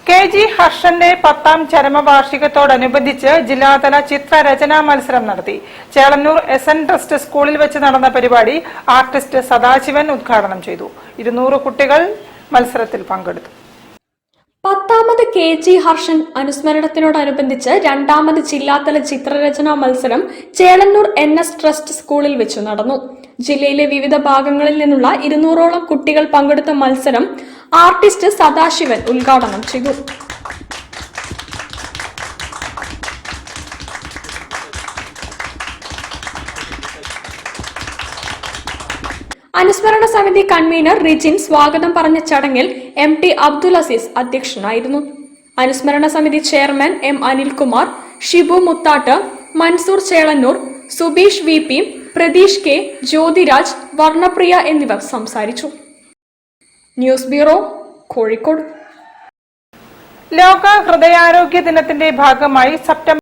KG ഹർഷന്റെ 10ാം ചരമവാർഷികത്തോടനുബന്ധിച്ച് ജില്ലാതല ചിത്രരചനാ മത്സരം നടത്തി. ചേളന്നൂർ SN ട്രസ്റ്റ് സ്കൂളിൽ വെച്ച് നടന്ന പരിപാടി ആർട്ടിസ്റ്റ് സദാശിവൻ ഉദ്ഘാടനം ചെയ്തു. 200 കുട്ടികൾ മത്സരത്തിൽ പങ്കെടുത്തു. 10ാമത് KG ഹർഷൻ അനുസ്മരണത്തിനോടനുബന്ധിച്ച് 2ാമത് ജില്ലാതല ചിത്രരചനാ മത്സരം ചേളന്നൂർ NS ട്രസ്റ്റ് സ്കൂളിൽ വെച്ച് നടന്നു. ജില്ലയിലെ വിവിധ ഭാഗങ്ങളിൽ നിന്നുള്ള 200ഓളം കുട്ടികൾ പങ്കെടുത്ത മത്സരം ആർട്ടിസ്റ്റ് സദാശിവൻ ഉദ്ഘാടനം ചെയ്തു. അനുസ്മരണ സമിതി കൺവീനർ റിജിൻ സ്വാഗതം പറഞ്ഞ ചടങ്ങിൽ MT അബ്ദുൽ അസീസ് അധ്യക്ഷനായിരുന്നു. അനുസ്മരണ സമിതി chairman M Anilkumar, Shibu Muthattu, Mansoor Chelannur, Subeesh VP, Pratheesh K, Jyothiraj, Varnapriya എന്നിവർ സംസാരിച്ചു. News bureau, Kozhikode. ലോക ഹൃദയാരോഗ്യ ദിനത്തിന്റെ ഭാഗമായി സെപ്റ്റംബർ